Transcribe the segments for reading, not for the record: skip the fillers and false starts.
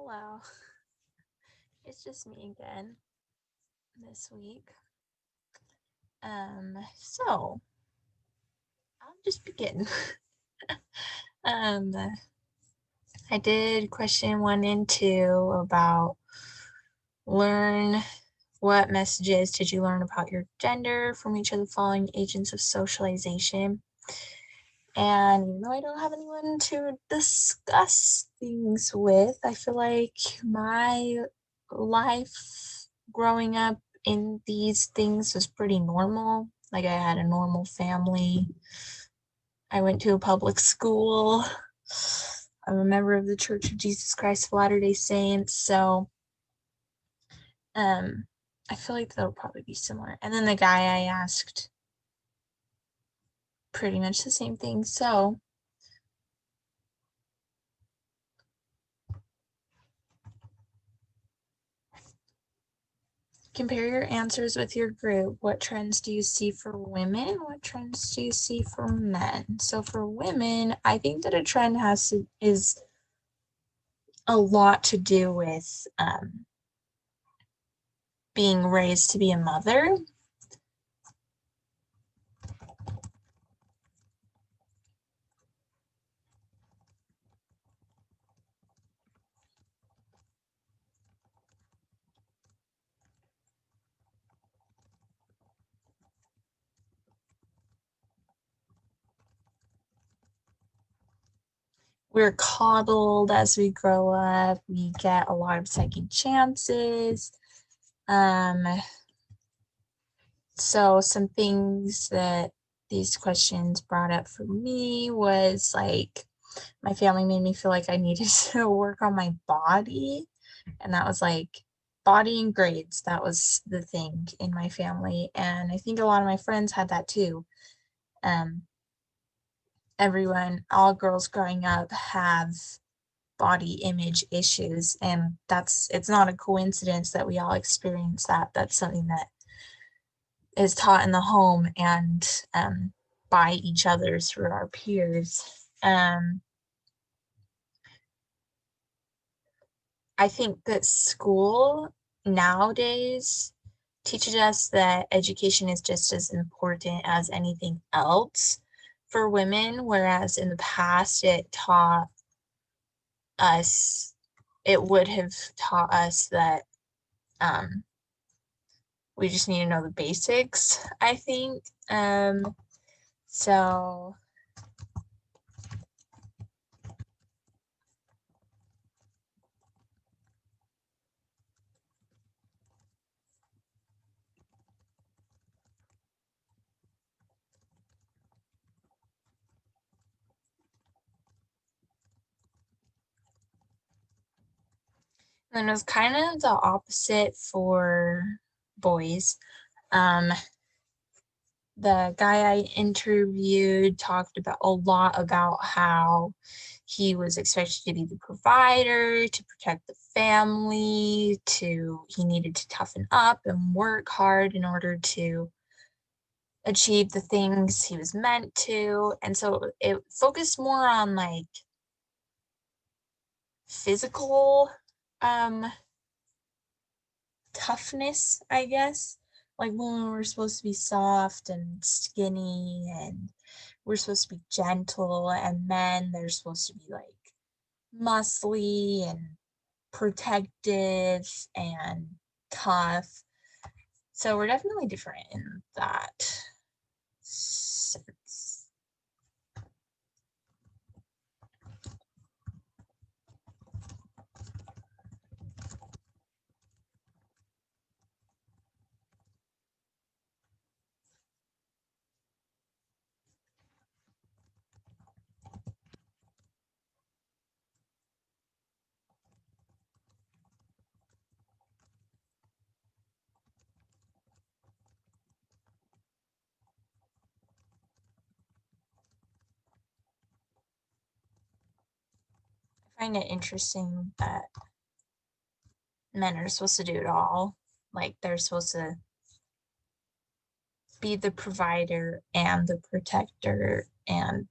Hello, it's just me again this week. So I'll just begin. um, I did question 1 and 2 about learn what messages did you learn about your gender from each of the following agents of socialization. And even though I don't have anyone to discuss things with, I feel like my life growing up in these things was pretty normal. Like I had a normal family. I went to a public school. I'm a member of the Church of Jesus Christ of Latter-day Saints. So I feel like that'll probably be similar. And then the guy I asked pretty much the same thing. So compare your answers with your group. What trends do you see for women? What trends do you see for men? So for women, I think that a trend is a lot to do with being raised to be a mother. We're coddled as we grow up. We get a lot of second chances. So some things that these questions brought up for me was like my family made me feel like I needed to work on my body. And that was like body and grades. That was the thing in my family. And I think a lot of my friends had that too. Um, all girls growing up have body image issues. And it's not a coincidence that we all experience that. That's something that is taught in the home and by each other through our peers. I think that school nowadays teaches us that education is just as important as anything else for women, whereas in the past us, it would have taught us that we just need to know the basics, I think. So and it was kind of the opposite for boys. Um, the guy I interviewed talked about a lot about how he was expected to be the provider, to protect the family, he needed to toughen up and work hard in order to achieve the things he was meant to. And so it focused more on like physical toughness, I guess. Like women were supposed to be soft and skinny, and we're supposed to be gentle, and men, they're supposed to be like muscly and protective and tough. So we're definitely different in that sense. I find it interesting that men are supposed to do it all. Like they're supposed to be the provider and the protector, and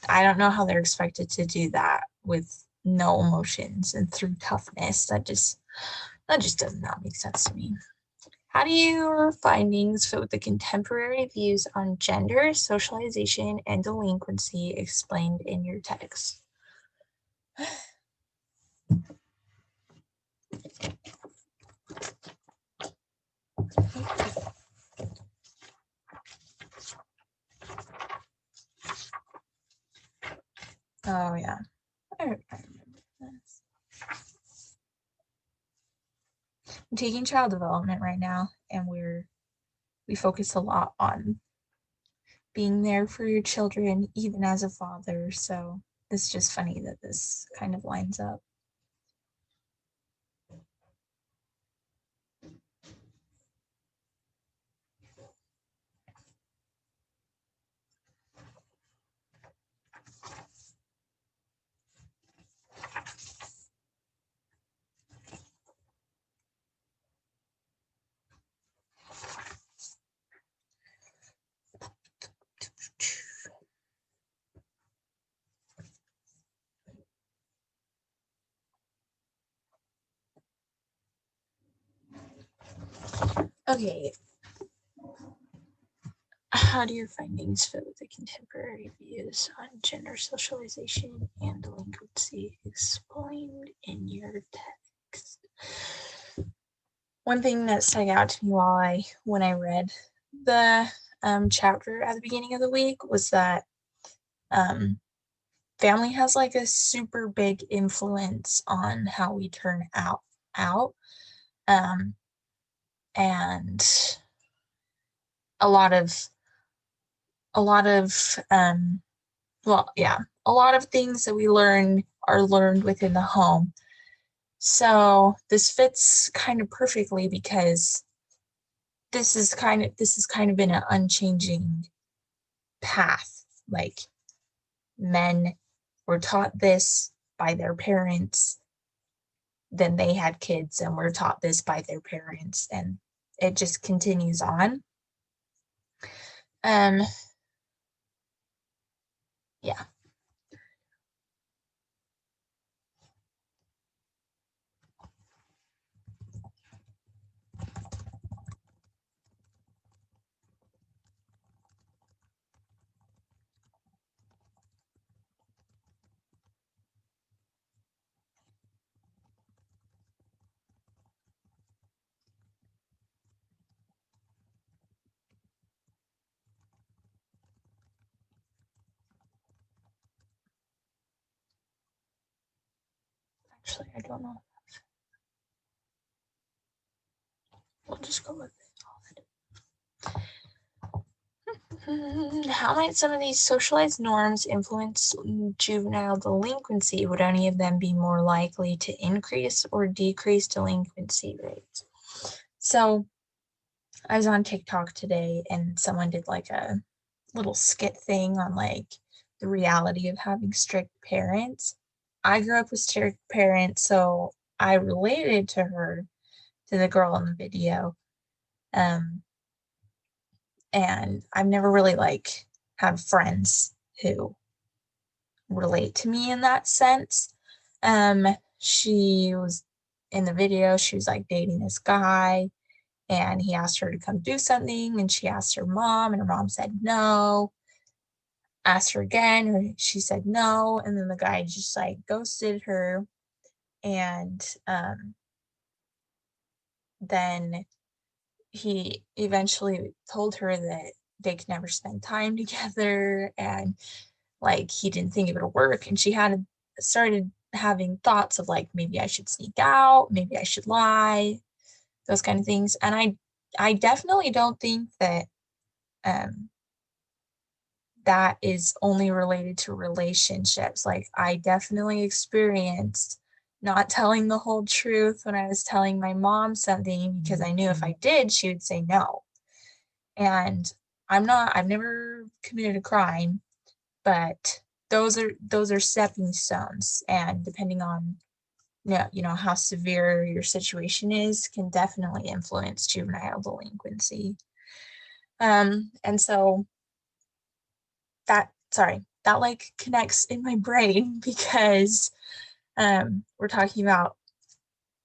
I don't know how they're expected to do that with no emotions and through toughness. That just does not make sense to me. How do your findings fit with the contemporary views on gender, socialization, and delinquency explained in your text? Oh, yeah. I remember this. I'm taking child development right now, and we focus a lot on being there for your children, even as a father. So it's just funny that this kind of lines up. Okay. How do your findings fit with the contemporary views on gender, socialization, and delinquency explained in your text? One thing that stuck out to me when I read the chapter at the beginning of the week was that family has like a super big influence on how we turn out. And a lot of a lot of a lot of things that we learn are learned within the home. So this fits kind of perfectly because this is kind of been an unchanging path. Like, men were taught this by their parents, then they had kids and were taught this by their parents, and it just continues on. Yeah. Actually, I don't know. We'll just go with it. How might some of these socialized norms influence juvenile delinquency? Would any of them be more likely to increase or decrease delinquency rates? So I was on TikTok today and someone did like a little skit thing on like the reality of having strict parents. I grew up with strict parents, so I related to the girl in the video. And I've never really like had friends who relate to me in that sense. She was in the video, she was like dating this guy, and he asked her to come do something, and she asked her mom, and her mom said no. Asked her again, she said no, and then the guy just like ghosted her. And then he eventually told her that they could never spend time together, and like he didn't think it would work. And she had started having thoughts of like, maybe I should sneak out, maybe I should lie, those kind of things. And I definitely don't think that that is only related to relationships. Like, I definitely experienced not telling the whole truth when I was telling my mom something, because I knew if I did, she would say no. And I've never committed a crime, but those are stepping stones. And depending on how severe your situation is, can definitely influence juvenile delinquency. And so that like connects in my brain because we're talking about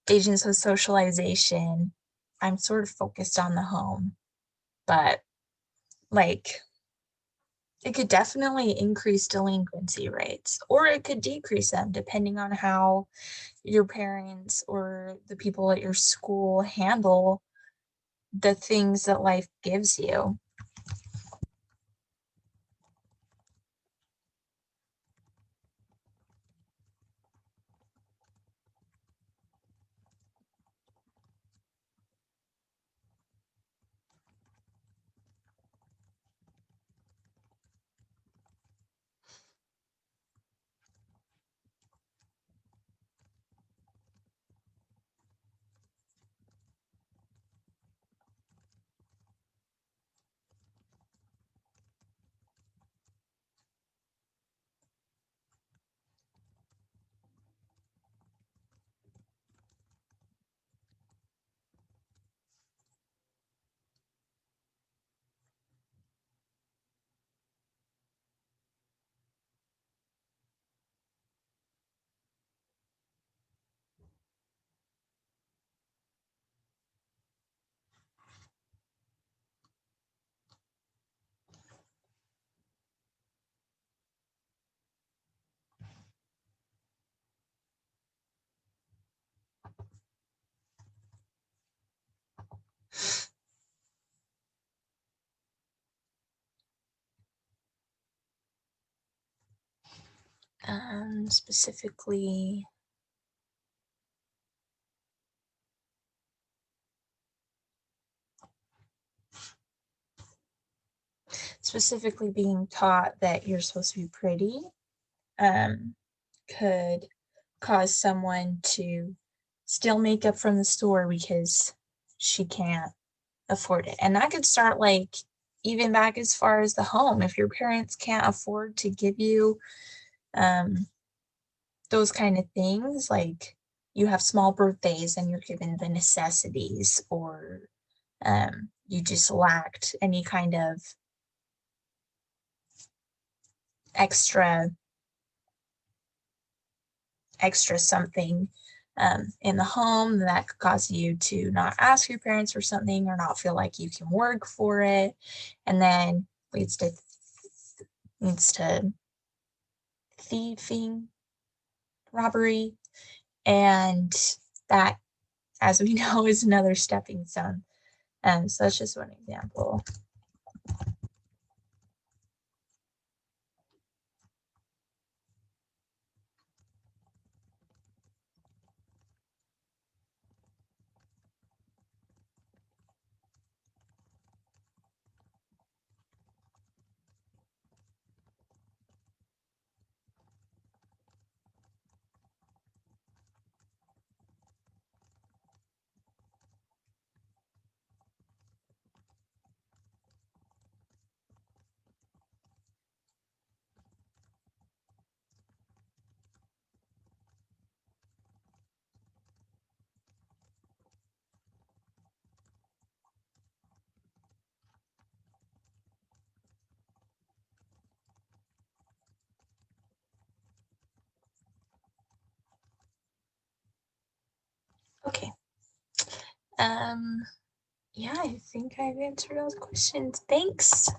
agents of socialization. I'm sort of focused on the home, but like it could definitely increase delinquency rates, or it could decrease them depending on how your parents or the people at your school handle the things that life gives you. Specifically, being taught that you're supposed to be pretty um, could cause someone to steal makeup from the store because she can't afford it. And that could start like even back as far as the home. If your parents can't afford to give you um, those kind of things, like you have small birthdays and you're given the necessities, or you just lacked any kind of extra something in the home that could cause you to not ask your parents for something or not feel like you can work for it, and then leads to thieving, robbery, and that, as we know, is another stepping stone. So that's just one example. Okay. Um, yeah, I think I've answered all the questions. Thanks.